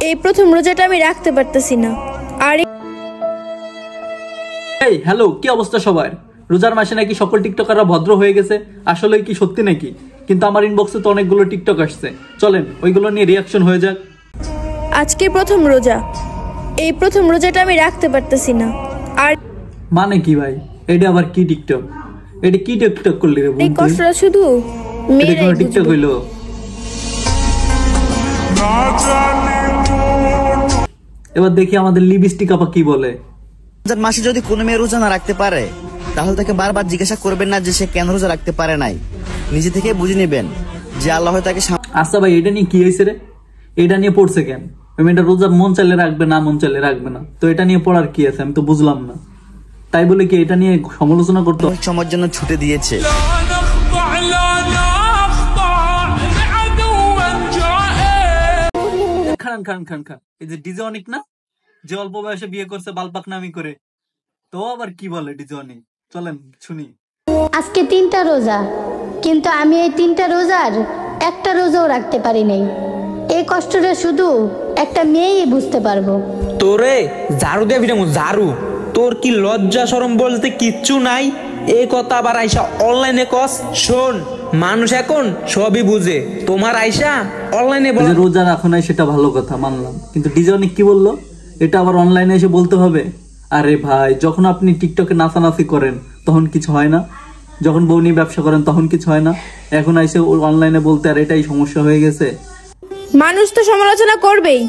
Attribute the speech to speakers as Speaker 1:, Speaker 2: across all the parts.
Speaker 1: এই প্রথম রোজাটা আমি রাখতে পারতেছি না। আর
Speaker 2: এই হ্যালো, কি অবস্থা সবার? রোজার মাসে নাকি সকল টিকটকাররা ভদ্র হয়ে গেছে, আসলে কি সত্যি নাকি? কিন্তু আমার ইনবক্সে তো অনেকগুলো টিকটক আসছে, চলেন ওইগুলো নিয়ে রিয়াকশন হয়ে যাক।
Speaker 1: আজকে প্রথম রোজা, এই প্রথম রোজাটা আমি রাখতে পারতেছি না। আর
Speaker 2: মানে কি ভাই, এটা আবার কি টিকটক? এটা কি টিকটক করলি রে?
Speaker 1: এই কষ্টটা শুধু মেয়েরাই
Speaker 2: টিকটক হইলো? এবার দেখি আমাদের লিপস্টিক আপা কি বলে।
Speaker 3: মাসে যদি কোনো মেয়ে রোজা না রাখতে পারে তাহলে তাকে বারবার জিজ্ঞাসা করবেন না যে সে কেন রোজা রাখতে পারে নাই, নিজে থেকে বুঝে নেবেন যে আল্লাহ তাকে।
Speaker 2: আচ্ছা ভাই, এটা নিয়ে কি হয়েছে রে? এটা নিয়ে পড়ছে কেন? এটা রোজা মন চাইলে রাখবে না, মন চাইলে রাখবে না, তো এটা নিয়ে পড়ার কি আছে? আমি তো বুঝলাম না। তাই বলে কি এটা নিয়ে সমালোচনা করতে
Speaker 3: সময়ের জন্য ছুটে দিয়েছে?
Speaker 2: খান খান খান খান, এই যে ডিজে অনিক না, যে অল্প বয়সে বিয়ে করছে বালপাক নামি করে, তো আবার কি বলে ডিজে অনিক? চলেন শুনি।
Speaker 4: আজকে 3টা রোজা, কিন্তু আমি এই 3টা রোজার একটা রোজাও রাখতে পারি নাই। এই কষ্টটা শুধু একটা মেয়েই বুঝতে পারবো।
Speaker 5: তোরে ঝাড়ু দিয়ে ভিটামু ঝাড়ু, তোর কি লজ্জা শরম বলতে কিচ্ছু নাই? এই কথা আবার আইসা অনলাইনে কস। শোন, মানুষ এখন সবই বুঝে, তোমার আইসা অনলাইনে
Speaker 2: রোজা রাখো নাই সেটা ভালো কথা মানলাম, কিন্তু ডিজে অনিক কি বললো এটা আবার অনলাইনে এসে বলতে হবে? আরে ভাই, যখন আপনি টিকটকে নাচানাচি করেন তখন কিছু হয় না, যখন বউ নিয়ে ব্যবসা করেন তখন কিছু হয় না, এখন আইসে অনলাইনে বলতে আর এটাই সমস্যা হয়ে গেছে।
Speaker 1: মানুষ তো সমালোচনা করবেই,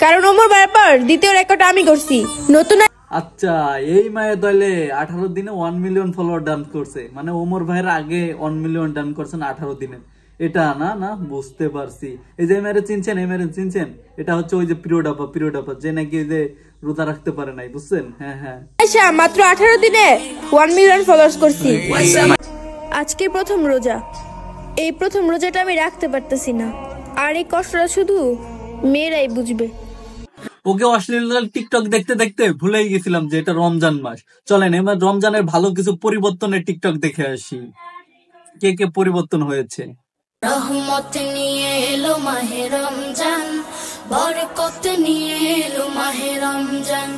Speaker 1: কারণ ওমর ব্যাপার দ্বিতীয় রেকর্ড আমি করছি নতুন।
Speaker 2: আচ্ছা, এই মায়ের দলে 18 দিনে 1 মিলিয়ন ফলোয়ার ডান করছে, মানে ওমর ভাইয়ের আগে 1 মিলিয়ন ডান করছেন 18 দিনে। এটা না না বুঝতে পারছি। এই যে মেরে চিনছেন, এই মেরে চিনছেন, এটা হচ্ছে ওই যে পিরিয়ড যে নাকি যে রোজা রাখতে পারে নাই, বুঝছেন? হ্যাঁ হ্যাঁ,
Speaker 1: আচ্ছা, মাত্র 18 দিনে 1 মিলিয়ন ফলোয়ার্স করছি। আজকে প্রথম রোজা, এই প্রথম রোজাটা আমি রাখতে পারতেছি না। আর এই কষ্টটা শুধু মেয়েরাই বুঝবে।
Speaker 2: ওকে অশ্লীল টিকটক দেখতে দেখতে ভুলেই গেছিলাম যে এটা রমজান মাস। চলেন এবার রমজানের ভালো কিছু পরিবর্তনের টিকটক দেখে আসি, কে কে পরিবর্তন হয়েছে।
Speaker 6: রহমত নিয়ে এলো মাহে রমজান, বরকত নিয়ে এলো মাহে রমজান,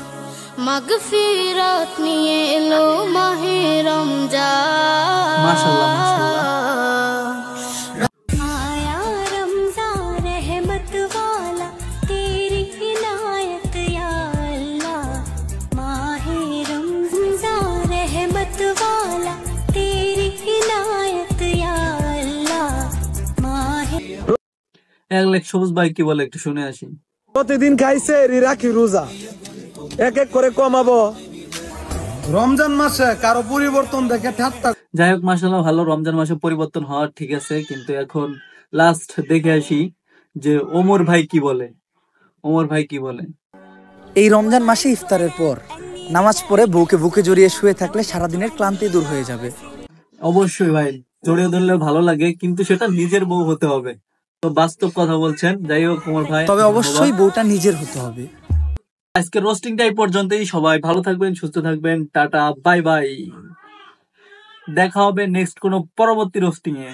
Speaker 6: মাগফিরাত নিয়ে এলো মাহে রমজান।
Speaker 2: মাশাআল্লাহ মাশাআল্লাহ। এক লাখ সবুজ ভাই কি বলে একটু শুনে আসি।
Speaker 7: প্রতিদিন খাইছে রাখি রোজা, এক এক করে কমাবো। রমজান মাসে কারো পরিবর্তন দেখে ঠাট্টা।
Speaker 2: যাই হোক, মাশাআল্লাহ ভালো, রমজান মাসে পরিবর্তন হওয়ার ঠিক আছে, কিন্তু এখন লাস্ট দেখে আসি যে ওমর ভাই কি বলে। ওমর ভাই কি বলে?
Speaker 8: এই রমজান মাসে ইফতারের পর নামাজ পড়ে বউকে বুকে জড়িয়ে শুয়ে থাকলে সারাদিনের ক্লান্তি দূর হয়ে যাবে।
Speaker 2: অবশ্যই ভাই, জড়িয়ে ধরলে ভালো লাগে, কিন্তু সেটা নিজের বউ হতে হবে। তো বাস্তব কথা বলছেন। যাই হোক ওমর ভাই,
Speaker 8: তবে অবশ্যই বউটা নিজের হতে হবে।
Speaker 2: আজকে রোস্টিংটা এই পর্যন্তই। সবাই ভালো থাকবেন, সুস্থ থাকবেন, টাটা বাই বাই। দেখা হবে নেক্সট কোনো পরবর্তী রোস্টিং এ।